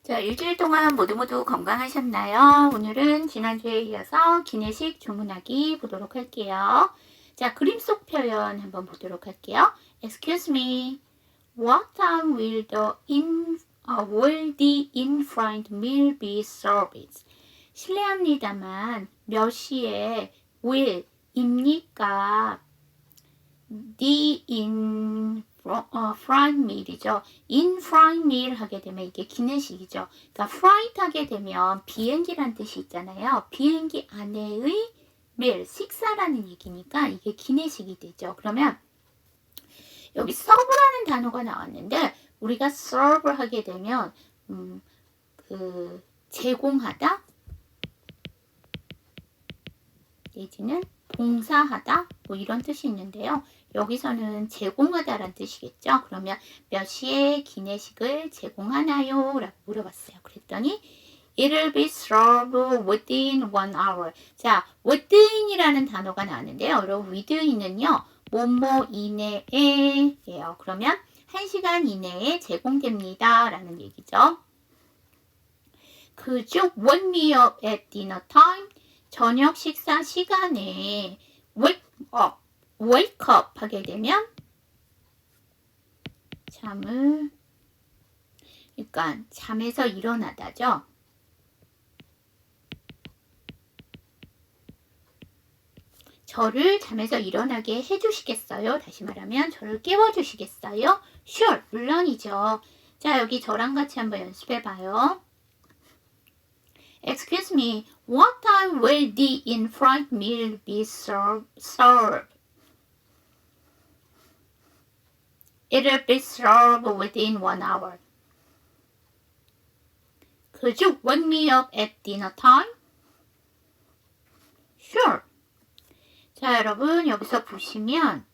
자, 일주일 동안 모두 건강하셨나요? 오늘은 지난주에 이어서 기내식 주문하기 보도록 할게요. 자, 그림 속 표현 한번 보도록 할게요. Excuse me, what time will the in-front meal be served? 실례합니다만 몇 시에 will 입니까? The front meal이죠. in front meal 하게 되면 이게 기내식이죠. 그러니까 flight 하게 되면 비행기란 뜻이 있잖아요. 비행기 안에의 meal, 식사라는 얘기니까 이게 기내식이 되죠. 그러면 여기 serve라는 단어가 나왔는데 우리가 serve 하게 되면 제공하다 내지는 봉사하다 뭐 이런 뜻이 있는데요. 여기서는 제공하다라는 뜻이겠죠. 그러면 몇 시에 기내식을 제공하나요? 라고 물어봤어요. 그랬더니 It'll be served within 1 hour. 자, within이라는 단어가 나왔는데요. 여러분, within은요. 뭐뭐 이내에예요. 그러면 1시간 이내에 제공됩니다. 라는 얘기죠. Could you wake me up at dinner time? 저녁 식사 시간에 wake up 하게 되면 그러니까 잠에서 일어나다죠. 저를 잠에서 일어나게 해주시겠어요? 다시 말하면 저를 깨워주시겠어요? Sure, 물론이죠. 자, 여기 저랑 같이 한번 연습해봐요. Excuse me, what time will the in-flight meal be served? It'll be served within 1 hour. Could you wake me up at dinner time? Sure. 자, 여러분 여기서 보시면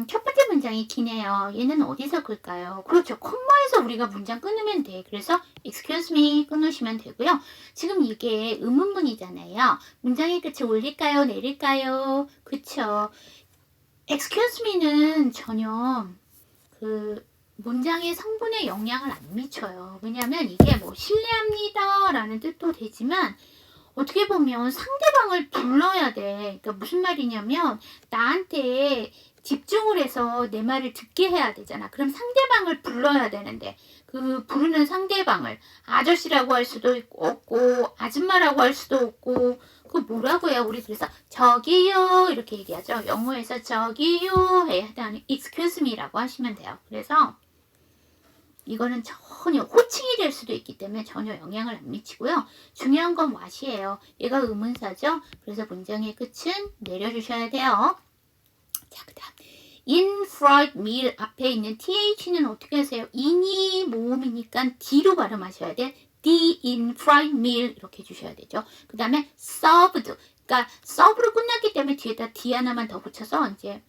첫 번째 문장이 기네요. 얘는 어디서 끌까요? 그렇죠. 콤마에서 우리가 문장 끊으면 돼. 그래서 excuse me 끊으시면 되고요. 지금 이게 의문문이잖아요. 문장의 끝에 올릴까요? 내릴까요? 그쵸. excuse me는 전혀 문장의 성분에 영향을 안 미쳐요. 왜냐하면 이게 뭐 실례합니다 라는 뜻도 되지만 어떻게 보면 상대방을 불러야 돼. 그러니까 무슨 말이냐면 나한테 집중을 해서 내 말을 듣게 해야 되잖아. 그럼 상대방을 불러야 되는데 그 부르는 상대방을 아저씨라고 할 수도 없고 아줌마라고 할 수도 없고 그 뭐라고 해요? 우리 그래서 저기요 이렇게 얘기하죠. 영어에서 저기요 해야 하다니 excuse me라고 하시면 돼요. 그래서 이거는 전혀 호칭이 될 수도 있기 때문에 전혀 영향을 안 미치고요. 중요한 건 what이에요. 얘가 의문사죠. 그래서 문장의 끝은 내려주셔야 돼요. 자, 그 다음 in-flight meal 앞에 있는 th는 어떻게 하세요? in이 모음이니까 d로 발음하셔야 돼. the in-flight meal 이렇게 해주셔야 되죠. 그 다음에 served 그러니까 serve로 끝났기 때문에 뒤에다 d 하나만 더 붙여서 이제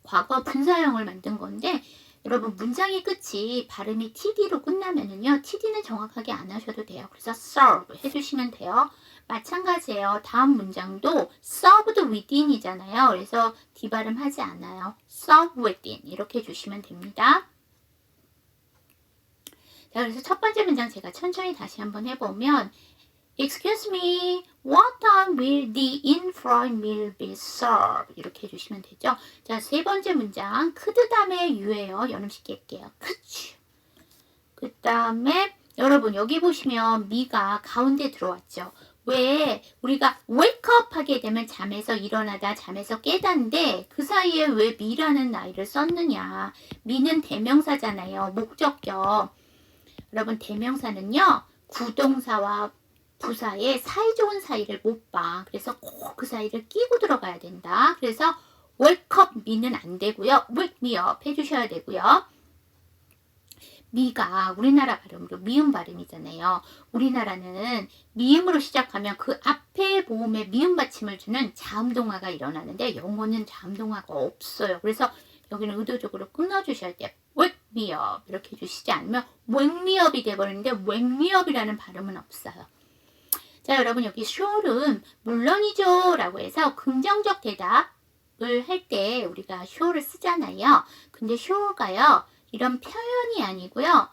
과거 분사형을 만든 건데 여러분 문장의 끝이 발음이 td로 끝나면은요. td는 정확하게 안 하셔도 돼요. 그래서 serve 해주시면 돼요. 마찬가지예요. 다음 문장도 served within이잖아요. 그래서 d 발음 하지 않아요. serve within 이렇게 해주시면 됩니다. 자, 그래서 첫 번째 문장 제가 천천히 다시 한번 해보면 Excuse me, what time will the in-flight meal be served? 이렇게 해주시면 되죠. 자, 세 번째 문장 could 다음에 유예요. 연음식 할게요. could. 그 다음에 여러분 여기 보시면 me가 가운데 들어왔죠. 왜 우리가 wake up 하게 되면 잠에서 일어나다 잠에서 깨다인데 그 사이에 왜 me라는 나이를 썼느냐. me는 대명사잖아요. 목적격. 여러분 대명사는요. 구동사와 부사의 사이좋은 사이를 못 봐. 그래서 꼭 그 사이를 끼고 들어가야 된다. 그래서 wake up me는 안 되고요. wake me up 해주셔야 되고요. 미가 우리나라 발음으로 미음 발음이잖아요. 우리나라는 미음으로 시작하면 그 앞에 모음에 미음 받침을 주는 자음동화가 일어나는데 영어는 자음동화가 없어요. 그래서 여기는 의도적으로 끊어주셔야 돼요. wake me up 이렇게 해주시지 않으면 wake me up이 돼버리는데 wake me up이라는 발음은 없어요. 자, 여러분 여기 sure은 물론이죠 라고 해서 긍정적 대답을 할 때 우리가 sure를 쓰잖아요. 근데 sure가요 이런 표현이 아니고요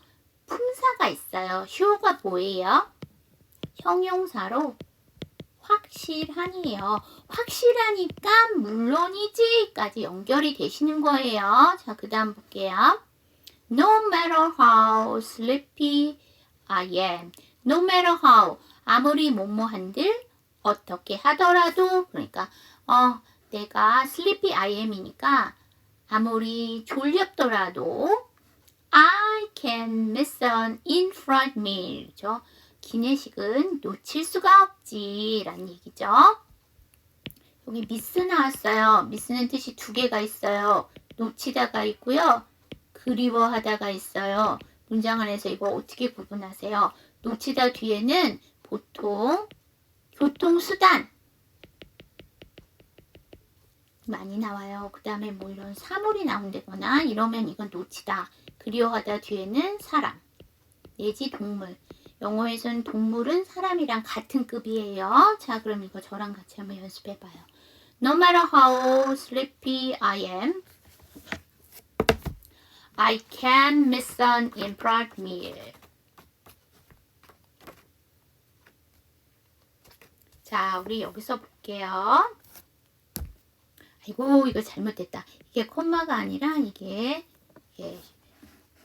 품사가 있어요. sure가 뭐예요? 형용사로 확실하니요. 확실하니까 물론이지까지 연결이 되시는 거예요. 자, 그 다음 볼게요. No matter how sleepy I am. No matter how. 아무리 뭐뭐한들 어떻게 하더라도 그러니까 내가 sleepy I am이니까 아무리 졸렵더라도 I can miss an in-flight meal. 그렇죠? 기내식은 놓칠 수가 없지 라는 얘기죠. 여기 miss 나왔어요. miss는 뜻이 두 개가 있어요. 놓치다가 있고요. 그리워하다가 있어요. 문장 안에서 이거 어떻게 구분하세요? 놓치다 뒤에는 보통 교통수단 많이 나와요. 그 다음에 뭐 이런 사물이 나온다거나 이러면 이건 놓치다. 그리워하다 뒤에는 사람 내지 동물. 영어에서는 동물은 사람이랑 같은 급이에요. 자, 그럼 이거 저랑 같이 한번 연습해봐요. No matter how sleepy I am, I can miss an in-flight meal. 자, 우리 여기서 볼게요. 아이고, 이거 잘못됐다. 이게 콤마가 아니라 이게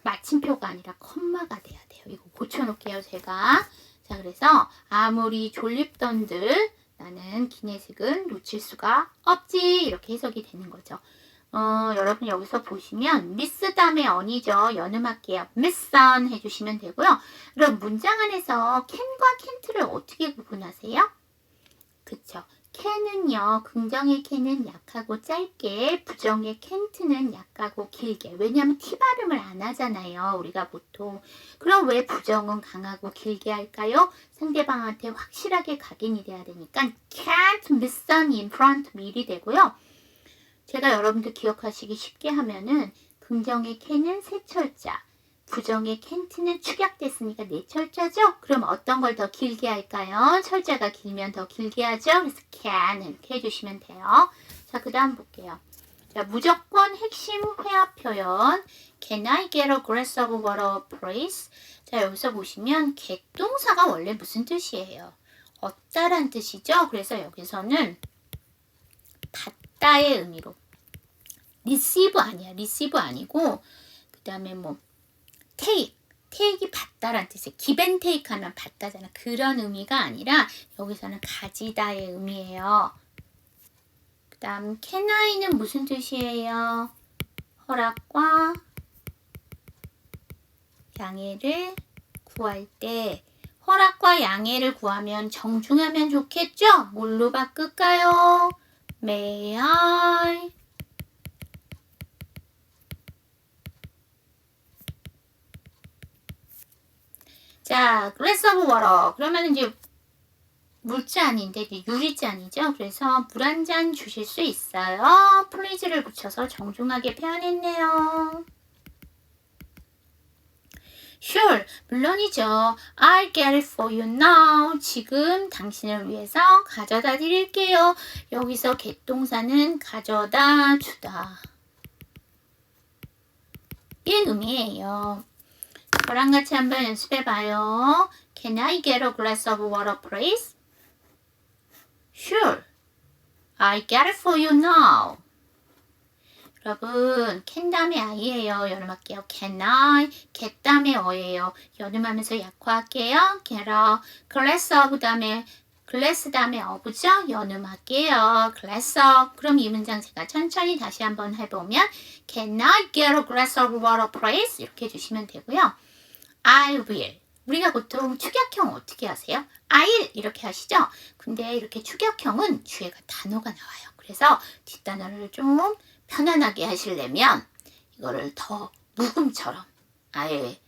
마침표가 아니라 콤마가 돼야 돼요. 이거 고쳐놓을게요, 제가. 자, 그래서 아무리 졸립던들 나는 기내식은 놓칠 수가 없지. 이렇게 해석이 되는 거죠. 여러분 여기서 보시면 miss 다음에 on이죠. 연음할게요. miss on 해주시면 되고요. 그럼 문장 안에서 can과 can't를 어떻게 구분하세요? 그쵸. can은요, 긍정의 can은 약하고 짧게, 부정의 can't는 약하고 길게. 왜냐하면 t 발음을 안 하잖아요, 우리가 보통. 그럼 왜 부정은 강하고 길게 할까요? 상대방한테 확실하게 각인이 돼야 되니까 can't miss on in front meal이 되고요. 제가 여러분들 기억하시기 쉽게 하면은 긍정의 can은 세 철자, 부정의 can't는 축약됐으니까 네 철자죠? 그럼 어떤 걸 더 길게 할까요? 철자가 길면 더 길게 하죠? 그래서 can 이렇게 해주시면 돼요. 자, 그 다음 볼게요. 자, 무조건 핵심 회화 표현 Can I get a glass of water, please? 자, 여기서 보시면 객동사가 원래 무슨 뜻이에요? 얻다란 뜻이죠? 그래서 여기서는 받다의 의미로 receive 아니야. receive 아니고 그 다음에 뭐 take이 받다란 뜻이에요. give and take 하면 받다잖아. 그런 의미가 아니라 여기서는 가지다의 의미예요. 그 다음 can I는 무슨 뜻이에요? 허락과 양해를 구할 때 허락과 양해를 구하면 정중하면 좋겠죠? 뭘로 바꿀까요? May I? 자, glass of water. 그러면 이제 물잔인데 유리잔이죠. 그래서 물 한 잔 주실 수 있어요. please를 붙여서 정중하게 표현했네요. Sure, 물론이죠. I'll get it for you now. 지금 당신을 위해서 가져다 드릴게요. 여기서 객동사는 가져다 주다. 이 의미예요. 저랑 같이 한번 연습해봐요. Can I get a glass of water, please? Sure, I'll get it for you now. 여러분, can 다음에 I예요. 연음할게요. Can I? get 다음에 어예요. 연음하면서 약화할게요. get a glass of 다음에 glass 다음에 of죠? 연음할게요. glass of. 그럼 이 문장 제가 천천히 다시 한번 해보면 Can I get a glass of water, please? 이렇게 해주시면 되고요. I will. 우리가 보통 축약형 어떻게 하세요? I'll 이렇게 하시죠? 근데 이렇게 축약형은 뒤에가 단어가 나와요. 그래서 뒷단어를 좀 편안하게 하시려면 이거를 더 묵음처럼 아예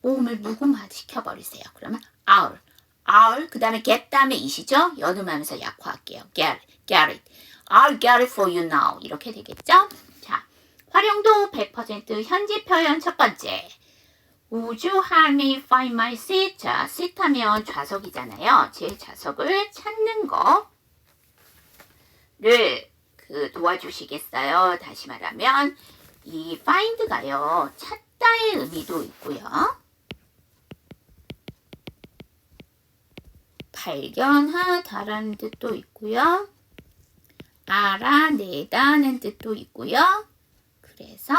모음을 묵음화시켜버리세요. 그러면 I'll 그 다음에 get 다음에 it이죠? 연음하면서 약화할게요. get it. I'll get it for you now. 이렇게 되겠죠? 자, 활용도 100% 현재 표현 첫 번째. Would you help me find my seat? 자, seat 하면 좌석이잖아요. 제 좌석을 찾는 거를 도와주시겠어요? 다시 말하면 이 find가요. 찾다의 의미도 있고요. 발견하다라는 뜻도 있고요. 알아내다는 뜻도 있고요. 그래서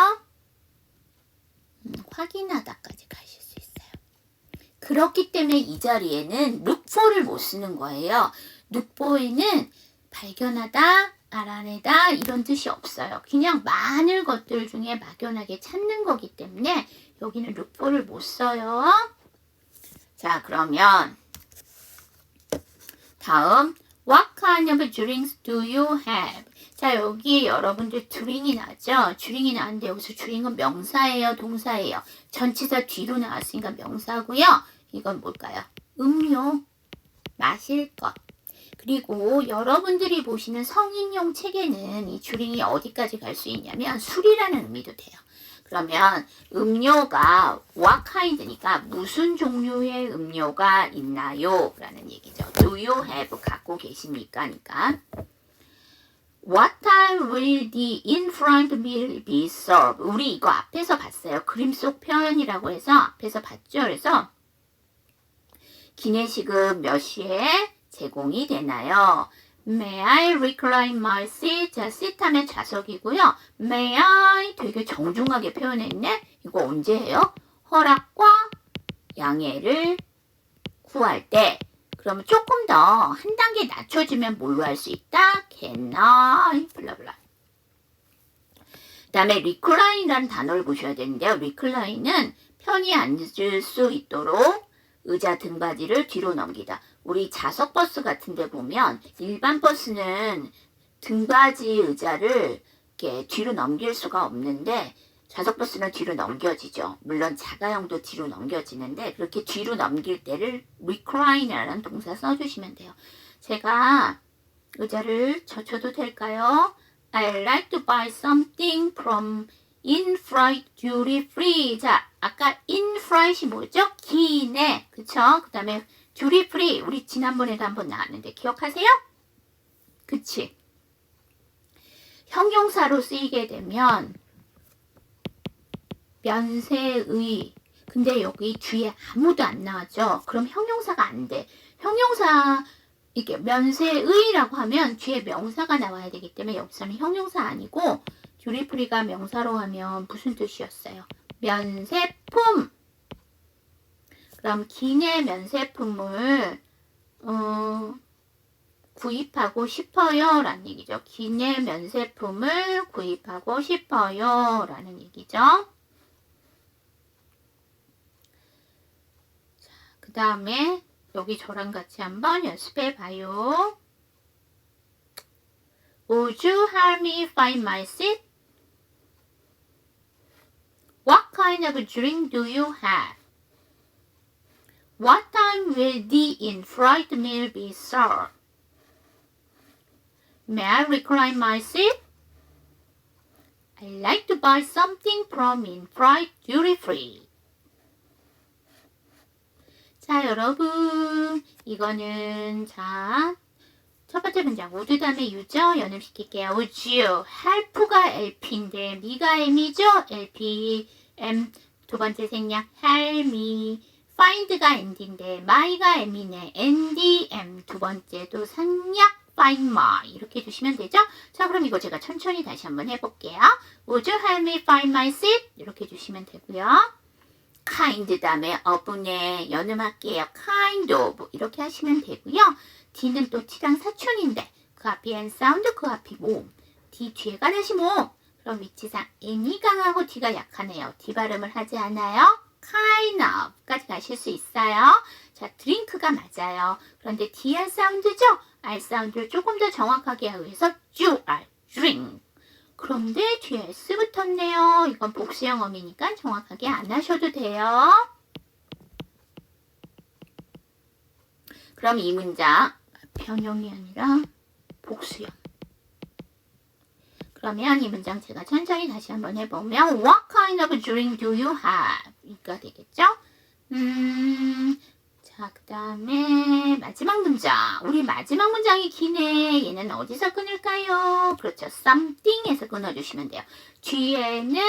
확인하다까지 가실 수 있어요. 그렇기 때문에 이 자리에는 look for를 못 쓰는 거예요. look for에는 발견하다, 알아내다 이런 뜻이 없어요. 그냥 많은 것들 중에 막연하게 찾는 거기 때문에 여기는 look for를 못 써요. 자, 그러면 다음 What kind of drinks do you have? 자, 여기 여러분들 drink이 나죠? drink이 나왔는데 여기서 drink은 명사예요? 동사예요? 전치사 뒤로 나왔으니까 명사고요. 이건 뭘까요? 음료, 마실 것. 그리고 여러분들이 보시는 성인용 책에는 이 drink이 어디까지 갈 수 있냐면 술이라는 의미도 돼요. 그러면 음료가 what kind니까 무슨 종류의 음료가 있나요? 라는 얘기죠. Do you have 갖고 계십니까? 니까 What time will the in-front meal be served? 우리 이거 앞에서 봤어요. 그림 속 표현이라고 해서 앞에서 봤죠. 그래서 기내식은 몇 시에 제공이 되나요? May I recline my seat? 자, seat 하면 좌석이고요. May I 되게 정중하게 표현했네. 이거 언제 해요? 허락과 양해를 구할 때. 그러면 조금 더 한 단계 낮춰주면 뭘로 할 수 있다? Can I? 블라블라. 그 다음에 recline이라는 단어를 보셔야 되는데요. recline은 편히 앉을 수 있도록 의자 등받이를 뒤로 넘기다. 우리 좌석 버스 같은 데 보면 일반 버스는 등받이 의자를 이렇게 뒤로 넘길 수가 없는데 좌석 버스는 뒤로 넘겨지죠. 물론 자가용도 뒤로 넘겨지는데 그렇게 뒤로 넘길 때를 recline이라는 동사 써주시면 돼요. 제가 의자를 젖혀도 될까요? I like to buy something from in-flight duty free. 자, 아까 in-flight이 뭐죠? 기내. 그쵸? 그 다음에 duty free. 우리 지난번에도 한번 나왔는데 기억하세요? 그치? 형용사로 쓰이게 되면 면세의. 근데 여기 뒤에 아무도 안 나왔죠? 그럼 형용사가 안 돼. 형용사 이게 면세의라고 하면 뒤에 명사가 나와야 되기 때문에 여기서는 형용사 아니고 듀리프리가 명사로 하면 무슨 뜻이었어요? 면세품. 그럼 기내 면세품을 구입하고 싶어요 라는 얘기죠. 기내 면세품을 구입하고 싶어요 라는 얘기죠. 그 다음에 여기 저랑 같이 한번 연습해 봐요. Would you help me find my seat? What kind of drink do you have? What time will the in-flight meal be served? May I recline my seat? I'd like to buy something from in-flight duty-free. 자, 여러분, 이거는 자, 첫 번째 문장 would 다음에 you죠? 연음시킬게요. Would you? help가 LP인데 미가 M이죠? LP, M 두 번째 생략 help me. find가 ND인데 my가 M이네. ND, M 두 번째도 생략 find my 이렇게 해주시면 되죠? 자, 그럼 이거 제가 천천히 다시 한번 해볼게요. Would you help me find my seat? 이렇게 해주시면 되고요. kind 다음에 of네 연음할게요. kind of 이렇게 하시면 되고요. D는 또 T랑 사촌인데 그 앞이 N 사운드 그 앞이 모음. D 뒤에가 다시 모음. 그럼 위치상 N이 강하고 D가 약하네요. D 발음을 하지 않아요. kind of까지 가실 수 있어요. 자, drink가 맞아요. 그런데 DR 사운드죠? R 사운드를 조금 더 정확하게 하기 위해서 UR, drink. 그런데 뒤에 S 붙었네요. 이건 복수형 어미니까 정확하게 안 하셔도 돼요. 그럼 이 문장 변형이 아니라 복수형. 그러면 이 문장 제가 천천히 다시 한번 해보면 What kind of drink do you have? 이가 되겠죠? 자, 그 다음에 마지막 문장. 우리 마지막 문장이 기네. 얘는 어디서 끊을까요? 그렇죠. something에서 끊어주시면 돼요. 뒤에는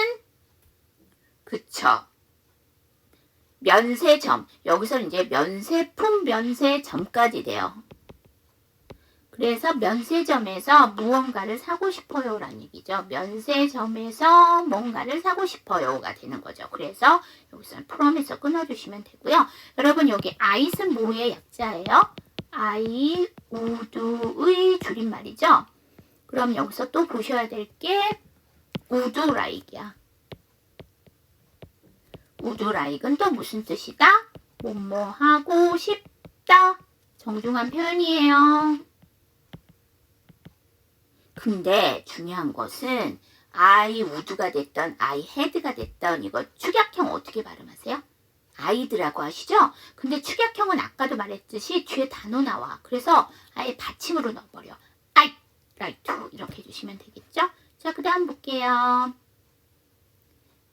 그쵸. 면세점. 여기서 이제 면세품, 면세점까지 돼요. 그래서 면세점에서 무언가를 사고 싶어요 라는 얘기죠. 면세점에서 뭔가를 사고 싶어요가 되는 거죠. 그래서 여기서는 from에서 끊어주시면 되고요. 여러분 여기 I's 뭐의 약자예요? I, would의 줄임말이죠. 그럼 여기서 또 보셔야 될 게 would like이야. would like은 또 무슨 뜻이다? 뭐뭐 하고 싶다. 정중한 표현이에요. 근데 중요한 것은 I would가 됐던 I had가 됐던 이거 축약형 어떻게 발음하세요? I'd라고 하시죠? 근데 축약형은 아까도 말했듯이 뒤에 단어 나와. 그래서 아예 받침으로 넣어버려. I'd like to 이렇게 해주시면 되겠죠? 자, 그 다음 볼게요.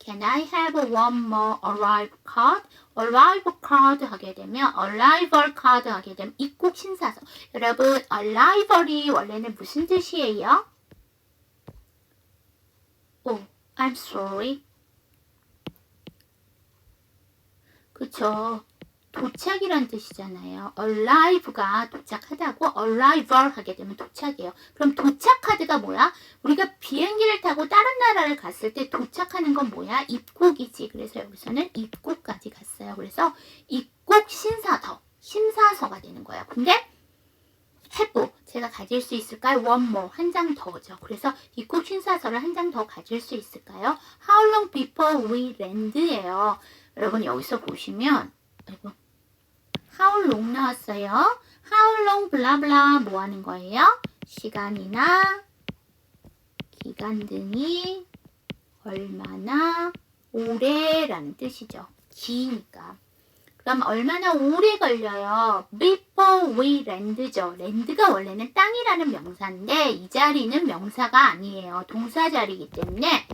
Can I have one more arrival card? arrival card 하게 되면 arrival card 하게 되면 입국 신사서. 여러분 arrival이 원래는 무슨 뜻이에요? Oh, I'm sorry. 그쵸. 도착이란 뜻이잖아요. arrive가 도착하다고 arrival 하게 되면 도착이에요. 그럼 도착 카드가 뭐야? 우리가 비행기를 타고 다른 나라를 갔을 때 도착하는 건 뭐야? 입국이지. 그래서 여기서는 입국까지 갔어요. 그래서 입국 심사서가 되는 거예요. 근데 have 제가 가질 수 있을까요? one more 한 장 더죠. 그래서 입국 심사서를 한 장 더 가질 수 있을까요? How long before we land예요. 여러분 여기서 보시면 아이고, how long 나왔어요. how long 블라블라 뭐 하는 거예요? 시간이나 기간 등이 얼마나 오래라는 뜻이죠. 기니까. 그럼 얼마나 오래 걸려요? before we land죠. land가 원래는 땅이라는 명사인데 이 자리는 명사가 아니에요. 동사 자리이기 때문에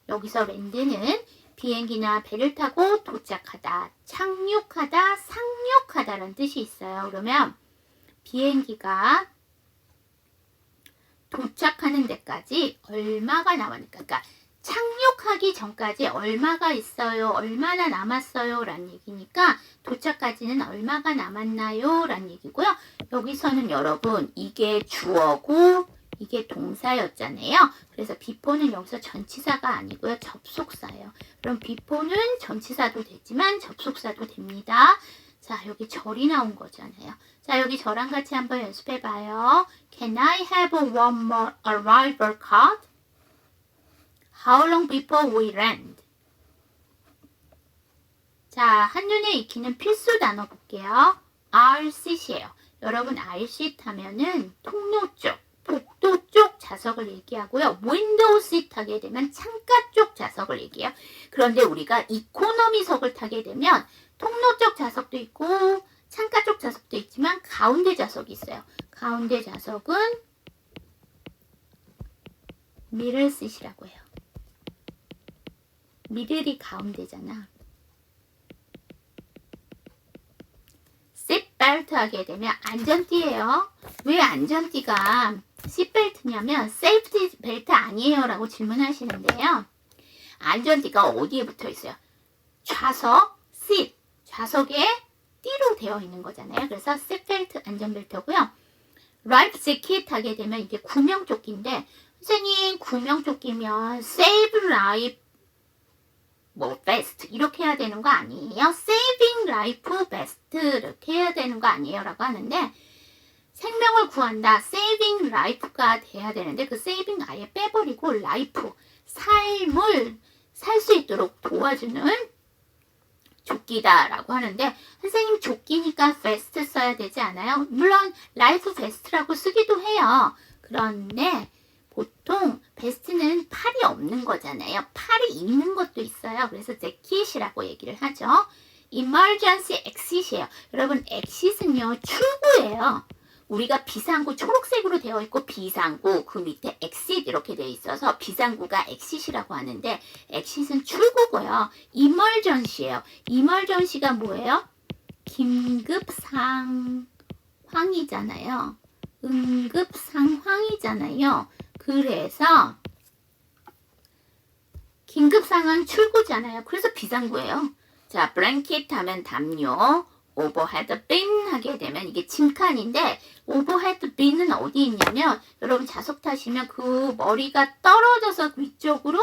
여기서 land는 비행기나 배를 타고 도착하다, 착륙하다, 상륙하다라는 뜻이 있어요. 그러면 비행기가 도착하는 데까지 얼마가 남았을까? 그러니까 착륙하기 전까지 얼마가 있어요? 얼마나 남았어요? 라는 얘기니까 도착까지는 얼마가 남았나요? 라는 얘기고요. 여기서는 여러분 이게 주어고 이게 동사였잖아요. 그래서 before는 여기서 전치사가 아니고요. 접속사예요. 그럼 before는 전치사도 되지만 접속사도 됩니다. 자, 여기 절이 나온 거잖아요. 자, 여기 저랑 같이 한번 연습해봐요. Can I have one more arrival card? How long before we land? 자, 한눈에 익히는 필수 단어 볼게요. RCC예요. 여러분 RC 타면은 통로 쪽, 복도 쪽 좌석을 얘기하고요. 윈도우 시트 타게 되면 창가 쪽 좌석을 얘기해요. 그런데 우리가 이코노미석을 타게 되면 통로 쪽 좌석도 있고 창가 쪽 좌석도 있지만 가운데 좌석이 있어요. 가운데 좌석은 미들 시트라고 해요. 미들이 가운데잖아. 시트벨트 하게 되면 안전띠예요. 왜 안전띠가 시트벨트냐면 세이프티 벨트 아니에요 라고 질문하시는데요. 안전띠가 어디에 붙어 있어요? 좌석, 시트, 좌석에 띠로 되어 있는 거잖아요. 그래서 시트벨트 안전벨트고요. 라이프 재킷 하게 되면 이게 구명조끼인데 선생님 구명조끼면 save life 뭐 베스트 이렇게 해야 되는 거 아니에요? saving life best 이렇게 해야 되는 거 아니에요? 라고 하는데 생명을 구한다. saving life가 돼야 되는데 그 saving 아예 빼버리고 life 삶을 살 수 있도록 도와주는 조끼다라고 하는데 선생님 조끼니까 vest 써야 되지 않아요? 물론 life vest라고 쓰기도 해요. 그런데 보통 베스트는 팔이 없는 거잖아요. 팔이 있는 것도 있어요. 그래서 재킷이라고 얘기를 하죠. emergency exit이에요. 여러분 exit은요 출구예요. 우리가 비상구 초록색으로 되어 있고 비상구 그 밑에 exit 이렇게 되어 있어서 비상구가 exit이라고 하는데 exit은 출구고요. emergency예요. emergency가 뭐예요? 긴급 상황이잖아요. 응급 상황이잖아요. 그래서 긴급 상황 출구잖아요. 그래서 비상구예요. 자, blanket 하면 담요, overhead bin 하게 되면 이게 짐칸인데 overhead bin은 어디 있냐면 여러분 자석 타시면 그 머리가 떨어져서 위쪽으로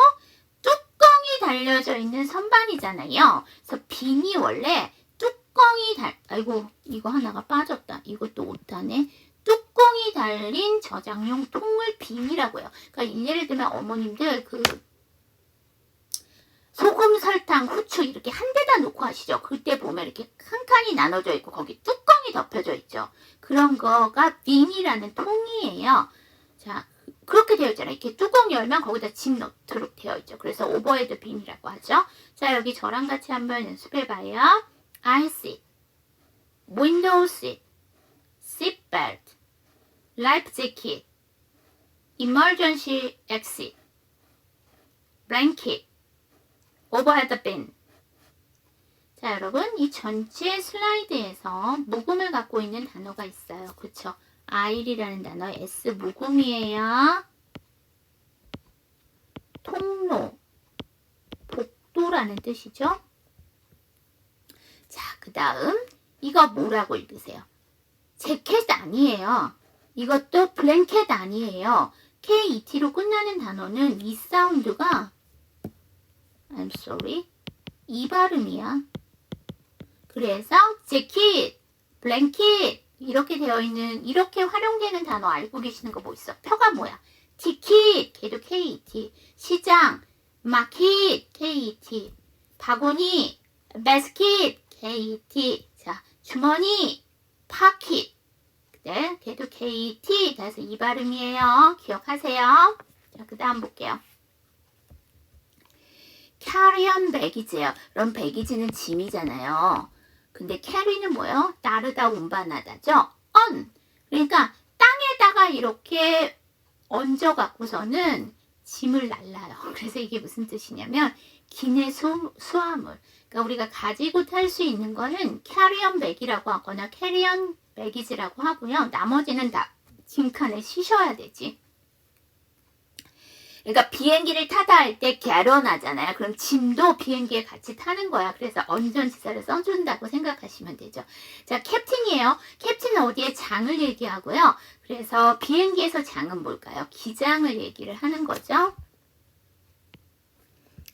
뚜껑이 달려져 있는 선반이잖아요. 그래서 빈이 원래 아이고 이거 하나가 빠졌다. 이것도 오타네. 뚜껑이 달린 저장용 통을 빈이라고 해요. 그러니까 예를 들면 어머님들 그 소금, 설탕, 후추 이렇게 한 대다 놓고 하시죠. 그때 보면 이렇게 칸칸이 나눠져 있고 거기 뚜껑이 덮여져 있죠. 그런 거가 빈이라는 통이에요. 자, 그렇게 되어 있잖아요. 이렇게 뚜껑 열면 거기다 짐 넣도록 되어 있죠. 그래서 오버헤드 빈이라고 하죠. 자, 여기 저랑 같이 한번 연습해봐요. I sit, window seat, seat belt, life jacket, emergency exit, blanket, overhead bin. 자, 여러분 이 전체 슬라이드에서 묵음을 갖고 있는 단어가 있어요. 그쵸? aisle이라는 단어 S 묵음이에요. 통로, 복도라는 뜻이죠. 자, 그 다음 이거 뭐라고 읽으세요? 재킷 아니에요. 이것도 블랭켓 아니에요. KET로 끝나는 단어는 이 사운드가 I'm sorry. 이 발음이야. 그래서 재킷, 블랭킷 이렇게 되어 있는 이렇게 활용되는 단어 알고 계시는 거 뭐 있어? 표가 뭐야? 티켓, 걔도 KET. 시장, 마켓, KET. 바구니, 바스켓, KET. 자, 주머니, 파켓. 네, 걔도 KET. 그래서 이 발음이에요. 기억하세요. 자, 그 다음 볼게요. 캐리언 배기지예요. 그럼 배기지는 짐이잖아요. 근데 캐리는 뭐예요? 따르다 운반하다죠. 그러니까 땅에다가 이렇게 얹어 갖고서는 짐을 날라요. 그래서 이게 무슨 뜻이냐면 기내 수화물. 그러니까 우리가 가지고 탈 수 있는 거는 캐리언 백이라고 하거나 캐리언 배기지라고 하고요. 나머지는 다 짐칸에 싣어야 되지. 그러니까 비행기를 타다 할 때 개런하잖아요. 그럼 짐도 비행기에 같이 타는 거야. 그래서 안전지사를 써준다고 생각하시면 되죠. 자, 캡틴이에요. 캡틴은 어디에 장을 얘기하고요. 그래서 비행기에서 장은 뭘까요? 기장을 얘기를 하는 거죠.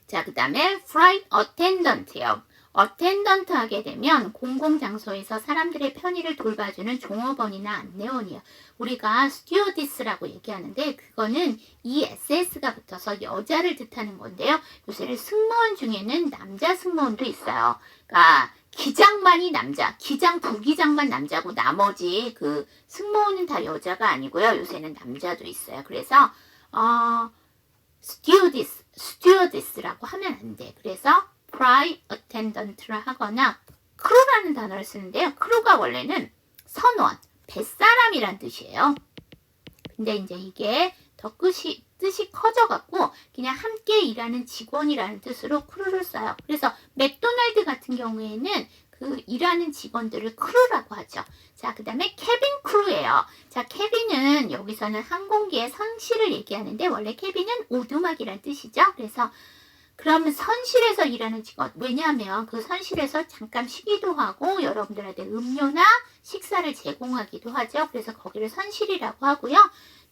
자, 그 다음에 flight attendant예요. 어텐던트 하게 되면 공공장소에서 사람들의 편의를 돌봐주는 종업원이나 안내원이에요. 우리가 스튜어디스라고 얘기하는데 그거는 ESS가 붙어서 여자를 뜻하는 건데요. 요새 승무원 중에는 남자 승무원도 있어요. 그러니까 기장만이 남자, 기장, 부기장만 남자고 나머지 그 승무원은 다 여자가 아니고요. 요새는 남자도 있어요. 그래서 스튜어디스라고 하면 안 돼. 그래서 flight attendant를 하거나 크루라는 단어를 쓰는데요. 크루가 원래는 선원, 뱃사람이란 뜻이에요. 근데 이제 이게 더 뜻이 커져갖고 그냥 함께 일하는 직원이라는 뜻으로 크루를 써요. 그래서 맥도날드 같은 경우에는 그 일하는 직원들을 크루라고 하죠. 자, 그 다음에 캐빈 크루예요. 자, 캐빈은 여기서는 항공기의 선실을 얘기하는데 원래 캐빈은 오두막이란 뜻이죠. 그래서 그러면 선실에서 일하는 직원. 왜냐하면 그 선실에서 잠깐 쉬기도 하고 여러분들한테 음료나 식사를 제공하기도 하죠. 그래서 거기를 선실이라고 하고요.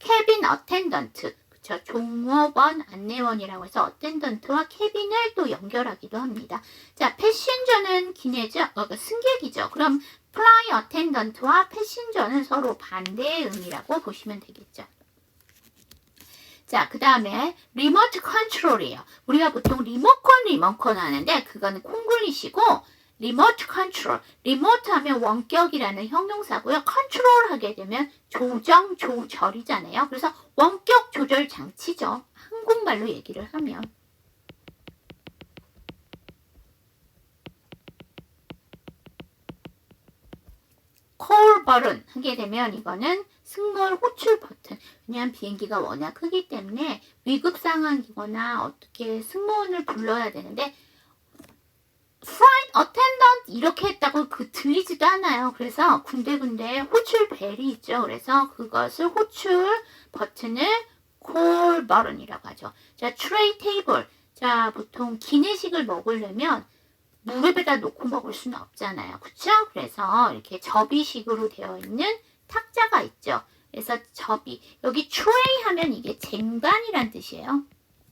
캐빈 어텐던트. 그쵸. 종업원, 안내원이라고 해서 어텐던트와 캐빈을 또 연결하기도 합니다. 자, 패신저는 기내죠. 승객이죠. 그럼 플라이 어텐던트와 패신저는 서로 반대의 의미라고 보시면 되겠죠. 자, 그 다음에 리모트 컨트롤이에요. 우리가 보통 리모컨 하는데 그거는 콩글리시고 리모트 컨트롤. 리모트 하면 원격이라는 형용사고요. 컨트롤 하게 되면 조정, 조절이잖아요. 그래서 원격 조절 장치죠. 한국말로 얘기를 하면. 콜 버튼 하게 되면 이거는 승무원 호출 버튼. 왜냐하면 비행기가 워낙 크기 때문에 위급 상황이거나 어떻게 승무원을 불러야 되는데 flight attendant 이렇게 했다고 들리지도 않아요. 그래서 군데군데 호출 벨이 있죠. 그래서 그것을 호출 버튼을 콜 버튼이라고 하죠. 자, 트레이 테이블. 자, 보통 기내식을 먹으려면 무릎에다 놓고 먹을 수는 없잖아요. 그쵸? 그래서 이렇게 접이식으로 되어 있는 탁자가 있죠. 그래서 접이. 여기 트레이 하면 이게 쟁반이란 뜻이에요.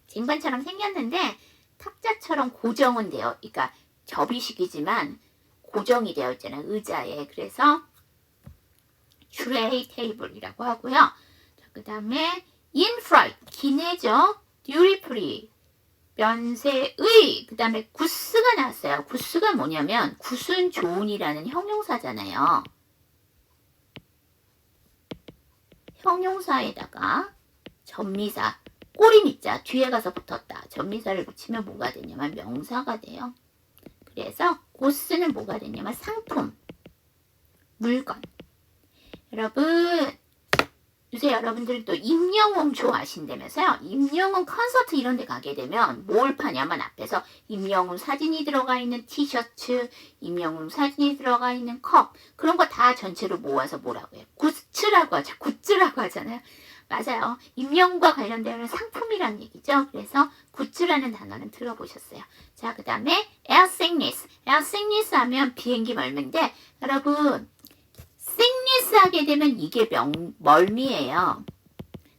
쟁반처럼 생겼는데 탁자처럼 고정은 되어, 그러니까 접이식이지만 고정이 되어 있잖아요. 의자에. 그래서 트레이 테이블이라고 하고요. 그 다음에 in fright, 기내죠. dutifully, 면세의, 그 다음에 굿스가 나왔어요. 굿스가 뭐냐면 굿은 좋은이라는 형용사잖아요. 형용사에다가 전미사, 꼬리미자 뒤에 가서 붙었다. 전미사를 붙이면 뭐가 되냐면 명사가 돼요. 그래서 굿스는 뭐가 되냐면 상품, 물건. 여러분, 요새 여러분들도 임영웅 좋아하신다면서요? 임영웅 콘서트 이런 데 가게 되면 뭘 파냐면 앞에서 임영웅 사진이 들어가 있는 티셔츠, 임영웅 사진이 들어가 있는 컵, 그런 거 다 전체로 모아서 뭐라고 해요? 굿즈라고 하죠. 굿즈라고 하잖아요. 맞아요. 임영웅과 관련되는 상품이란 얘기죠. 그래서 굿즈라는 단어는 들어보셨어요. 자, 그 다음에 air sickness. air sickness 하면 비행기 멀미인데 여러분, sickness 하게 되면 이게 멀미예요.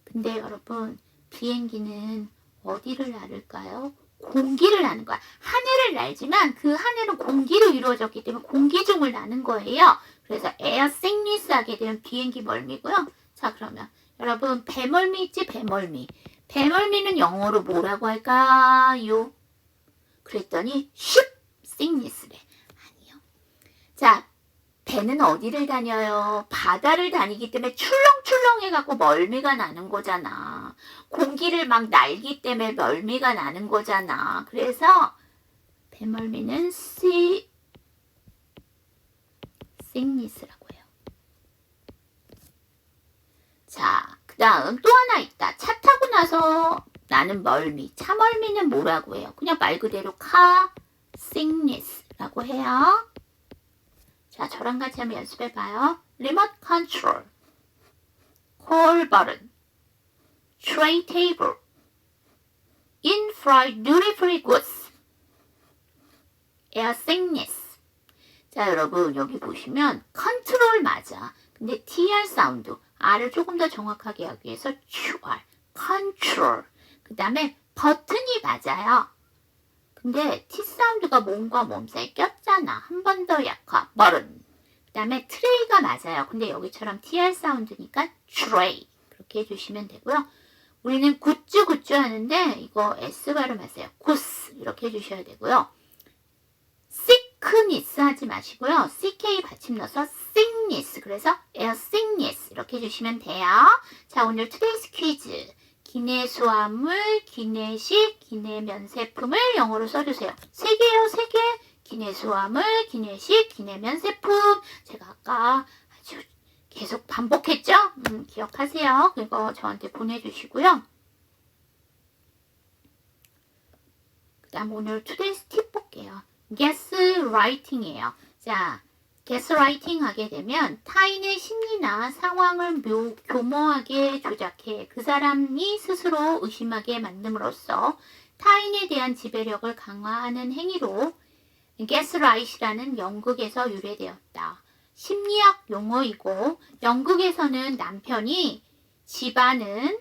근데 여러분, 비행기는 어디를 날을까요? 공기를 나는 거야. 하늘을 날지만 그 하늘은 공기로 이루어졌기 때문에 공기중을 나는 거예요. 그래서 air sickness 하게 되면 비행기 멀미고요. 자, 그러면 여러분, 배멀미 있지? 배멀미. 배멀미는 영어로 뭐라고 할까요? 그랬더니 ship sickness래. 아니요. 자, 배는 어디를 다녀요? 바다를 다니기 때문에 출렁출렁해갖고 멀미가 나는 거잖아. 공기를 막 날기 때문에 멀미가 나는 거잖아. 그래서 배멀미는 sickness라고 해요. 자, 그 다음 또 하나 있다. 차 타고 나서 나는 멀미. 차 멀미는 뭐라고 해요? 그냥 말 그대로 car sickness라고 해요. 자, 저랑 같이 한번 연습해봐요. Remote control, call button, tray table, in-flight duty-free goods, air sickness. 자, 여러분 여기 보시면 컨트롤 맞아. 근데 TR 사운드, R을 조금 더 정확하게 하기 위해서 QR, control. 그 다음에 버튼이 맞아요. 근데 T 사운드가 몸과 몸 사이에 꼈잖아. 한 번 더 약화, 버튼. 그 다음에 트레이가 맞아요. 근데 여기처럼 TR 사운드니까 트레이. 그렇게 해주시면 되고요. 우리는 굿즈 하는데 이거 S 발음하세요. 구스 이렇게 해주셔야 되고요. sickness 하지 마시고요. CK 받침 넣어서 sickness. 그래서 air sickness 이렇게 해주시면 돼요. 자, 오늘 today's 퀴즈. 기내 수화물, 기내식, 기내 면세품을 영어로 써주세요. 3개요, 3개. 기내 수화물, 기내식, 기내 면세품. 제가 아까 아주 계속 반복했죠? 기억하세요. 그거 저한테 보내주시고요. 그 다음 오늘 today's 팁 볼게요. gaswriting이에요. 자, gaswriting 하게 되면 타인의 심리나 상황을 교모하게 조작해 그 사람이 스스로 의심하게 만듦으로써 타인에 대한 지배력을 강화하는 행위로 gaslight이라는 영국에서 유래되었다. 심리학 용어이고 영국에서는 남편이 집안의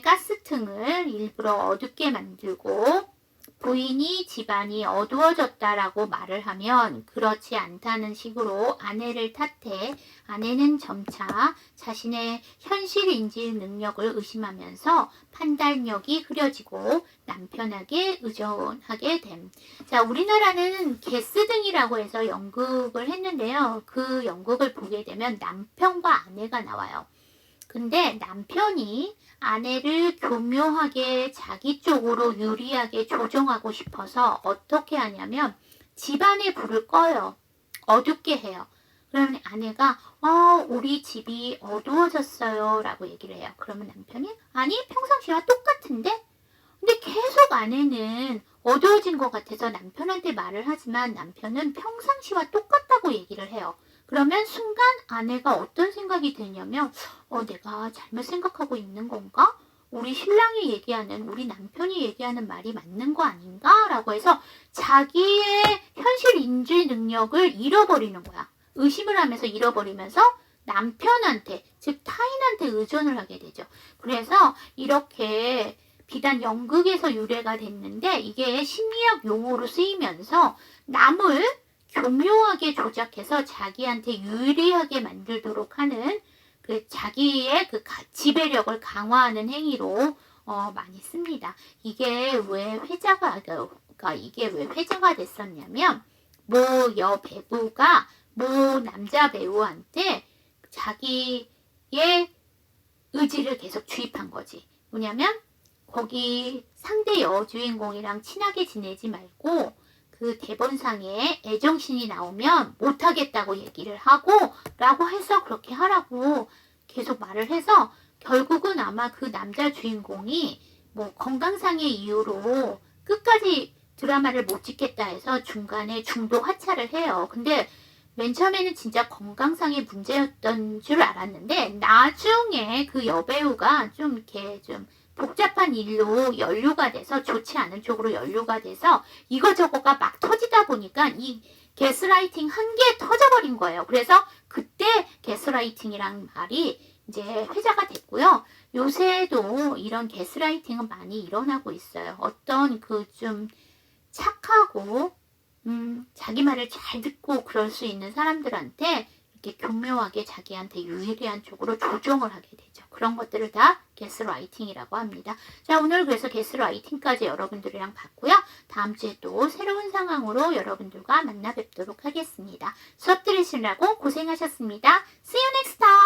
가스등을 일부러 어둡게 만들고 부인이 집안이 어두워졌다라고 말을 하면 그렇지 않다는 식으로 아내를 탓해 아내는 점차 자신의 현실인지 능력을 의심하면서 판단력이 흐려지고 남편에게 의존하게 됨. 자, 우리나라는 게스등이라고 해서 연극을 했는데요. 그 연극을 보게 되면 남편과 아내가 나와요. 근데 남편이 아내를 교묘하게 자기 쪽으로 유리하게 조정하고 싶어서 어떻게 하냐면 집안에 불을 꺼요. 어둡게 해요. 그러면 아내가 우리 집이 어두워졌어요 라고 얘기를 해요. 그러면 남편이 아니 평상시와 똑같은데? 근데 계속 아내는 어두워진 것 같아서 남편한테 말을 하지만 남편은 평상시와 똑같다고 얘기를 해요. 그러면 순간 아내가 어떤 생각이 드냐면 내가 잘못 생각하고 있는 건가? 우리 신랑이 얘기하는, 우리 남편이 얘기하는 말이 맞는 거 아닌가? 라고 해서 자기의 현실 인지 능력을 잃어버리는 거야. 의심을 하면서 잃어버리면서 남편한테, 즉 타인한테 의존을 하게 되죠. 그래서 이렇게 비단 연극에서 유래가 됐는데 이게 심리학 용어로 쓰이면서 남을 교묘하게 조작해서 자기한테 유리하게 만들도록 하는 그 자기의 그 지배력을 강화하는 행위로 많이 씁니다. 이게 왜 회자가 됐었냐면 모 여배우가 모 남자 배우한테 자기의 의지를 계속 주입한 거지. 뭐냐면 거기 상대 여주인공이랑 친하게 지내지 말고 그 대본상에 애정신이 나오면 못하겠다고 얘기를 하고 라고 해서 그렇게 하라고 계속 말을 해서 결국은 아마 그 남자 주인공이 뭐 건강상의 이유로 끝까지 드라마를 못 찍겠다 해서 중간에 중도 하차를 해요. 근데 맨 처음에는 진짜 건강상의 문제였던 줄 알았는데 나중에 그 여배우가 좀 이렇게 좀 복잡한 일로 연루가 돼서 좋지 않은 쪽으로 연루가 돼서 이거저거가 막 터지다 보니까 이 게스라이팅 한 개 터져버린 거예요. 그래서 그때 게스라이팅이란 말이 이제 회자가 됐고요. 요새도 이런 게스라이팅은 많이 일어나고 있어요. 어떤 그 좀 착하고 자기 말을 잘 듣고 그럴 수 있는 사람들한테 이렇게 교묘하게 자기한테 유리한 쪽으로 조종을 하게 되죠. 그런 것들을 다 게스라이팅이라고 합니다. 자, 오늘 그래서 게스라이팅까지 여러분들이랑 봤고요. 다음 주에 또 새로운 상황으로 여러분들과 만나 뵙도록 하겠습니다. 수업 들으시느라고 고생하셨습니다. See you next time!